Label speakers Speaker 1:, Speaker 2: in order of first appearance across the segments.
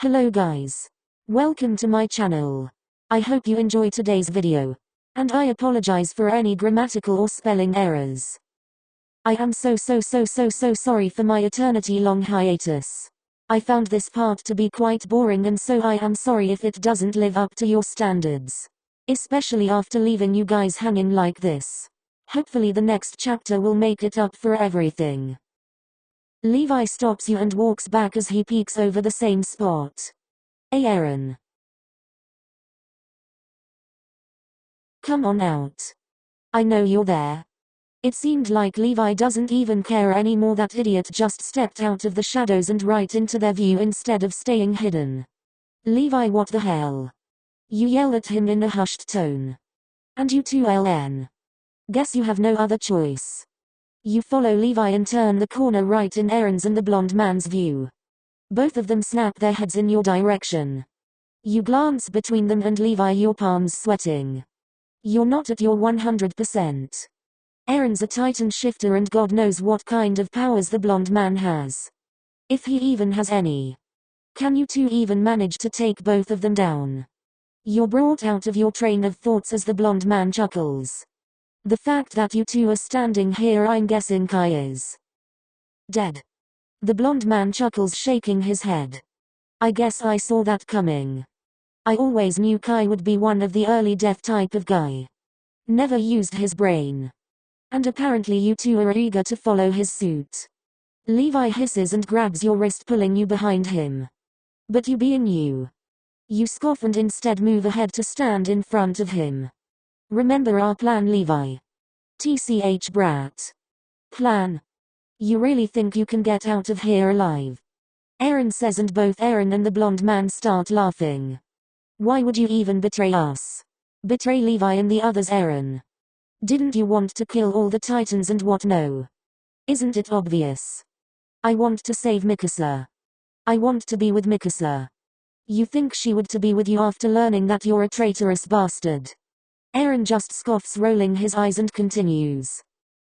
Speaker 1: Hello guys. Welcome to my channel. I hope you enjoy today's video. And I apologize for any grammatical or spelling errors. I am so sorry for my eternity-long hiatus. I found this part to be quite boring, and so I am sorry if it doesn't live up to your standards. Especially after leaving you guys hanging like this. Hopefully the next chapter will make it up for everything. Levi stops you and walks back as he peeks over the same spot. Hey Aaron. Come on out. I know you're there. It seemed like Levi doesn't even care anymore. That idiot just stepped out of the shadows and right into their view instead of staying hidden. Levi, what the hell? You yell at him in a hushed tone. And you too, LN. Guess you have no other choice. You follow Levi and turn the corner right in Aaron's and the blonde man's view. Both of them snap their heads in your direction. You glance between them and Levi, your palms sweating. You're not at your 100%. Aaron's a Titan shifter and God knows what kind of powers the blonde man has. If he even has any. Can you two even manage to take both of them down? You're brought out of your train of thoughts as the blonde man chuckles. The fact that you two are standing here, I'm guessing Kai is dead. The blonde man chuckles, shaking his head. I guess I saw that coming. I always knew Kai would be one of the early death type of guy. Never used his brain. And apparently you two are eager to follow his suit. Levi hisses and grabs your wrist, pulling you behind him. But you being you. You scoff and instead move ahead to stand in front of him. Remember our plan, Levi. TCH brat. Plan? You really think you can get out of here alive? Aaron says, and both Aaron and the blonde man start laughing. Why would you even betray us? Betray Levi and the others, Aaron. Didn't you want to kill all the Titans and what? No. Isn't it obvious? I want to save Mikasa. I want to be with Mikasa. You think she would to be with you after learning that you're a traitorous bastard? Aaron just scoffs, rolling his eyes, and continues.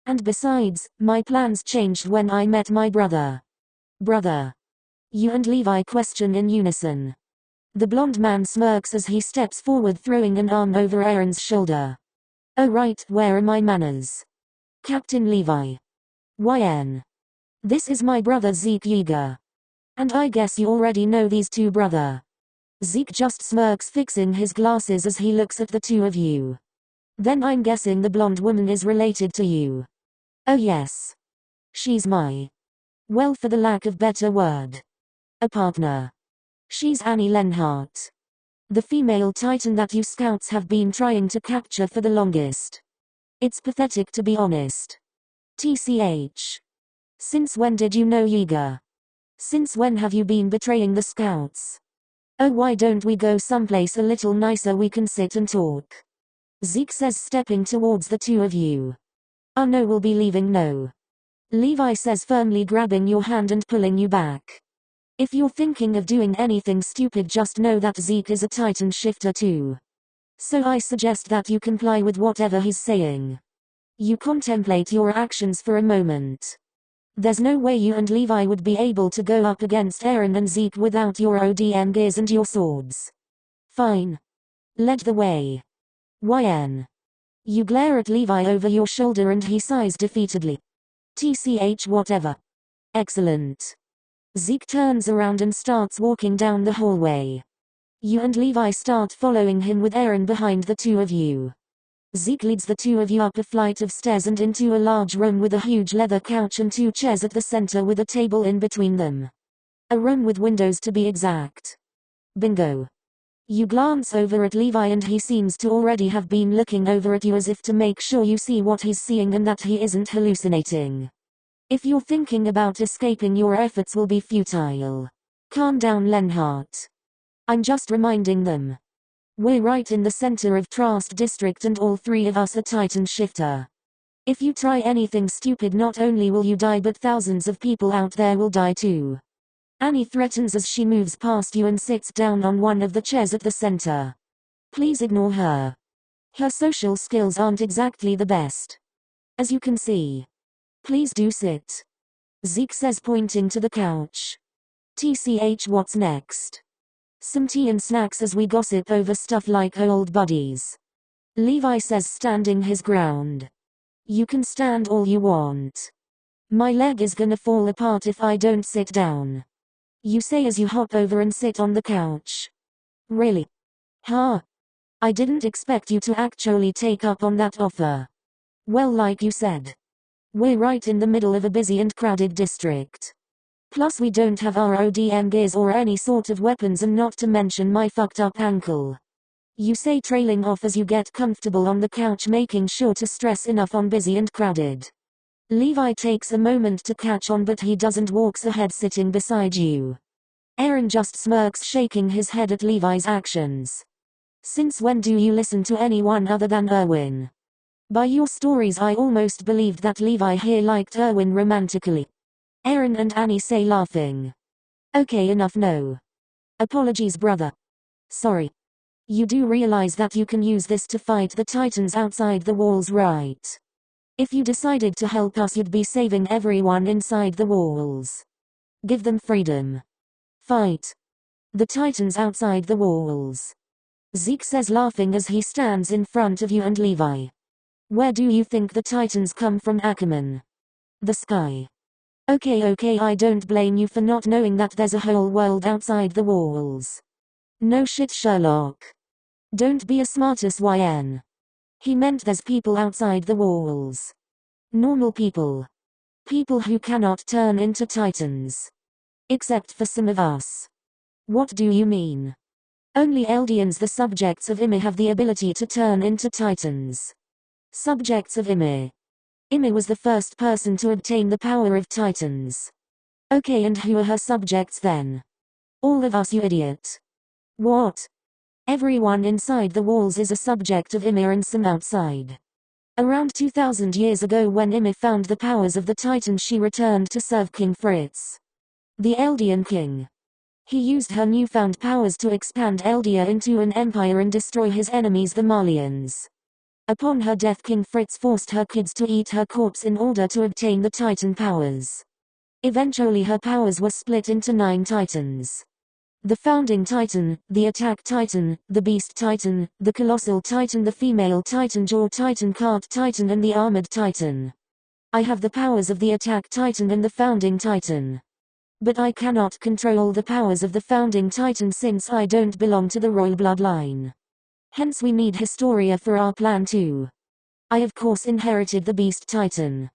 Speaker 1: And besides, my plans changed when I met my brother. Brother? You and Levi question in unison. The blonde man smirks as he steps forward, throwing an arm over Aaron's shoulder. Oh right, where are my manners? Captain Levi. YN. This is my brother Zeke Yeager. And I guess you already know these two, brother. Zeke just smirks, fixing his glasses as he looks at the two of you. Then I'm guessing the blonde woman is related to you. Oh yes. She's well, for the lack of better word, a partner. She's Annie Lenhart. The female Titan that you scouts have been trying to capture for the longest. It's pathetic, to be honest. TCH. Since when did you know Yeager? Since when have you been betraying the scouts? Oh, why don't we go someplace a little nicer? We can sit and talk. Zeke says, stepping towards the two of you. Oh no, we'll be leaving. No. Levi says, firmly grabbing your hand and pulling you back. If you're thinking of doing anything stupid, just know that Zeke is a Titan shifter too. So I suggest that you comply with whatever he's saying. You contemplate your actions for a moment. There's no way you and Levi would be able to go up against Aaron and Zeke without your ODM gears and your swords. Fine. Lead the way. YN. You glare at Levi over your shoulder and he sighs defeatedly. TCH whatever. Excellent. Zeke turns around and starts walking down the hallway. You and Levi start following him with Aaron behind the two of you. Zeke leads the two of you up a flight of stairs and into a large room with a huge leather couch and two chairs at the center with a table in between them. A room with windows, to be exact. Bingo. You glance over at Levi and he seems to already have been looking over at you as if to make sure you see what he's seeing and that he isn't hallucinating. If you're thinking about escaping, your efforts will be futile. Calm down, Lenhart. I'm just reminding them. We're right in the center of Trust District and all three of us are Titan shifter. If you try anything stupid, not only will you die but thousands of people out there will die too. Annie threatens as she moves past you and sits down on one of the chairs at the center. Please ignore her. Her social skills aren't exactly the best. As you can see. Please do sit. Zeke says, pointing to the couch. TCH, what's next? Some tea and snacks as we gossip over stuff like old buddies. Levi says, standing his ground. You can stand all you want. My leg is gonna fall apart if I don't sit down. You say as you hop over and sit on the couch. Really? Huh? I didn't expect you to actually take up on that offer. Well, like you said, we're right in the middle of a busy and crowded district. Plus we don't have RODM gears or any sort of weapons, and not to mention my fucked up ankle. You say, trailing off as you get comfortable on the couch, making sure to stress enough on busy and crowded. Levi takes a moment to catch on, but he doesn't, walks ahead sitting beside you. Aaron just smirks, shaking his head at Levi's actions. Since when do you listen to anyone other than Erwin? By your stories I almost believed that Levi here liked Erwin romantically. Aaron and Annie say, laughing. Okay, enough, no. Apologies, brother. Sorry. You do realize that you can use this to fight the Titans outside the walls, right? If you decided to help us, you'd be saving everyone inside the walls. Give them freedom. Fight the Titans outside the walls. Zeke says, laughing as he stands in front of you and Levi. Where do you think the Titans come from, Ackerman? The sky. Okay, I don't blame you for not knowing that there's a whole world outside the walls. No shit, Sherlock. Don't be a smartass, YN. He meant there's people outside the walls. Normal people. People who cannot turn into Titans. Except for some of us. What do you mean? Only Eldians, the subjects of Ymir, have the ability to turn into Titans. Subjects of Ymir. Ymir was the first person to obtain the power of Titans. Okay, and who are her subjects then? All of us, you idiot. What? Everyone inside the walls is a subject of Ymir, and some outside. Around 2000 years ago, when Ymir found the powers of the Titans, she returned to serve King Fritz, the Eldian king. He used her newfound powers to expand Eldia into an empire and destroy his enemies, the Malians. Upon her death, King Fritz forced her kids to eat her corpse in order to obtain the Titan powers. Eventually her powers were split into 9 Titans. The Founding Titan, the Attack Titan, the Beast Titan, the Colossal Titan, the Female Titan, Jaw Titan, Cart Titan, and the Armored Titan. I have the powers of the Attack Titan and the Founding Titan. But I cannot control the powers of the Founding Titan since I don't belong to the royal bloodline. Hence we need Historia for our plan too. I of course inherited the Beast Titan.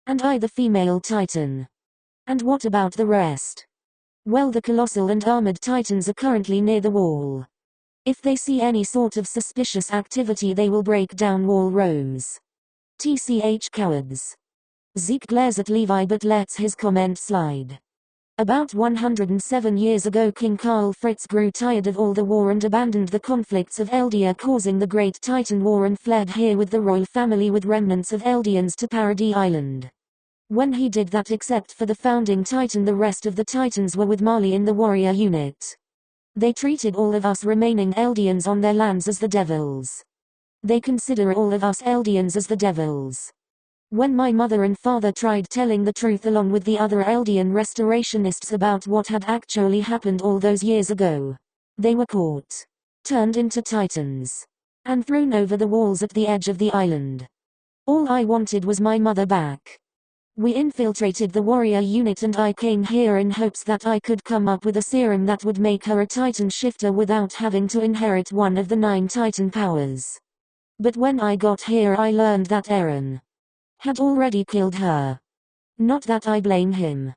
Speaker 1: And I the Female Titan. And what about the rest? Well, the Colossal and Armored Titans are currently near the wall. If they see any sort of suspicious activity, they will break down wall rooms. TCH cowards. Zeke glares at Levi but lets his comment slide. About 107 years ago, King Karl Fritz grew tired of all the war and abandoned the conflicts of Eldia, causing the Great Titan War, and fled here with the royal family with remnants of Eldians to Paradis Island. When he did that, except for the Founding Titan, the rest of the Titans were with Marley in the warrior unit. They treated all of us remaining Eldians on their lands as the devils. They consider all of us Eldians as the devils. When my mother and father tried telling the truth along with the other Eldian restorationists about what had actually happened all those years ago, they were caught, turned into Titans, and thrown over the walls at the edge of the island. All I wanted was my mother back. We infiltrated the warrior unit and I came here in hopes that I could come up with a serum that would make her a Titan shifter without having to inherit one of the 9 Titan powers. But when I got here, I learned that Aaron had already killed her. Not that I blame him.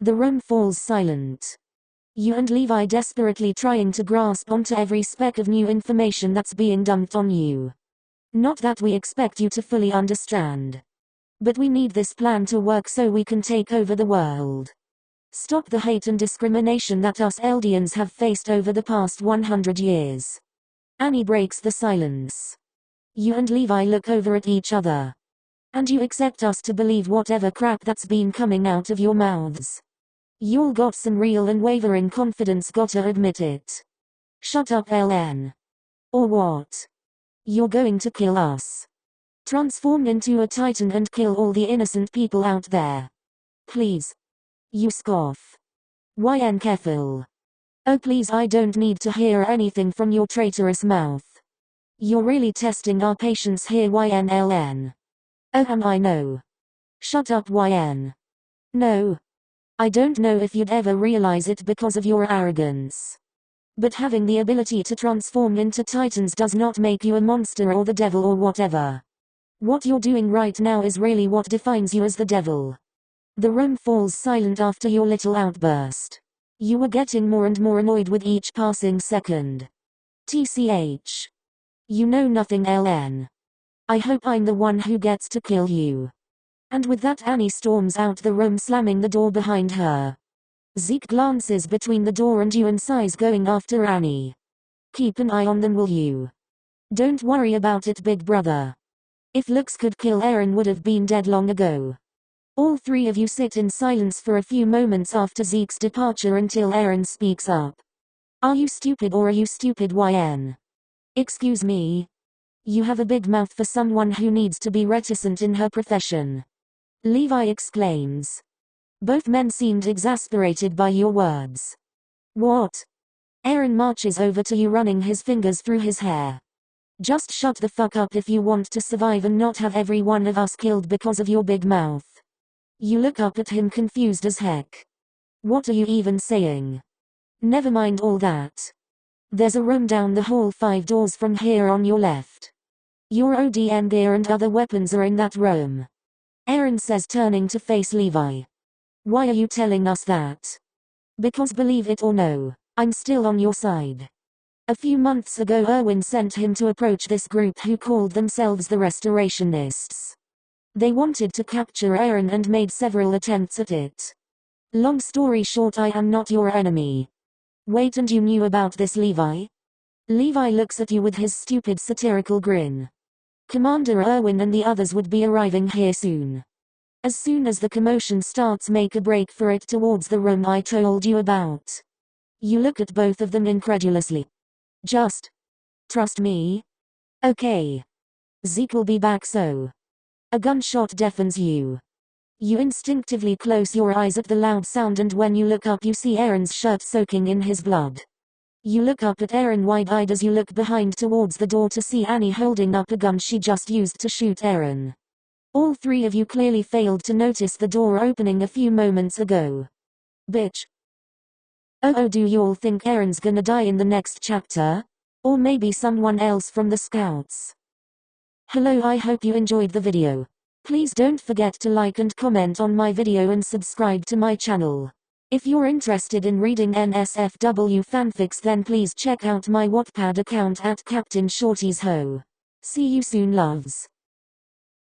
Speaker 1: The room falls silent. You and Levi desperately trying to grasp onto every speck of new information that's being dumped on you. Not that we expect you to fully understand. But we need this plan to work so we can take over the world. Stop the hate and discrimination that us Eldians have faced over the past 100 years. Annie breaks the silence. You and Levi look over at each other. And you accept us to believe whatever crap that's been coming out of your mouths. Y'all got some real and wavering confidence, gotta admit it. Shut up, LN. Or what? You're going to kill us. Transform into a Titan and kill all the innocent people out there. Please. You scoff. YN careful. Oh please, I don't need to hear anything from your traitorous mouth. You're really testing our patience here, YNLN. Oh I know. Shut up, YN. No. I don't know if you'd ever realize it because of your arrogance. But having the ability to transform into titans does not make you a monster or the devil or whatever. What you're doing right now is really what defines you as the devil. The room falls silent after your little outburst. You were getting more and more annoyed with each passing second. TCH. You know nothing, LN. I hope I'm the one who gets to kill you. And with that, Annie storms out the room, slamming the door behind her. Zeke glances between the door and you and sighs, going after Annie. Keep an eye on them, will you? Don't worry about it, big brother. If looks could kill, Aaron would have been dead long ago. All three of you sit in silence for a few moments after Zeke's departure until Aaron speaks up. Are you stupid, or are you stupid, YN? Excuse me? You have a big mouth for someone who needs to be reticent in her profession. Levi exclaims. Both men seemed exasperated by your words. What? Aaron marches over to you, running his fingers through his hair. Just shut the fuck up if you want to survive and not have every one of us killed because of your big mouth. You look up at him, confused as heck. What are you even saying? Never mind all that. There's a room down the hall 5 doors from here on your left. Your ODM gear and other weapons are in that room. Aaron says, turning to face Levi. Why are you telling us that? Because believe it or no, I'm still on your side. A few months ago Erwin sent him to approach this group who called themselves the Restorationists. They wanted to capture Aaron and made several attempts at it. Long story short, I am not your enemy. Wait, and you knew about this, Levi? Levi looks at you with his stupid satirical grin. Commander Erwin and the others would be arriving here soon. As soon as the commotion starts, make a break for it towards the room I told you about. You look at both of them incredulously. Just trust me. Okay. Zeke will be back, so. A gunshot deafens you. You instinctively close your eyes at the loud sound, and when you look up you see Aaron's shirt soaking in his blood. You look up at Aaron wide-eyed as you look behind towards the door to see Annie holding up a gun she just used to shoot Aaron. All three of you clearly failed to notice the door opening a few moments ago. Bitch. Oh, do you all think Aaron's gonna die in the next chapter? Or maybe someone else from the scouts? Hello, I hope you enjoyed the video. Please don't forget to like and comment on my video and subscribe to my channel. If you're interested in reading NSFW fanfics, then please check out my Wattpad account at Captain Shorty's Ho. See you soon, loves.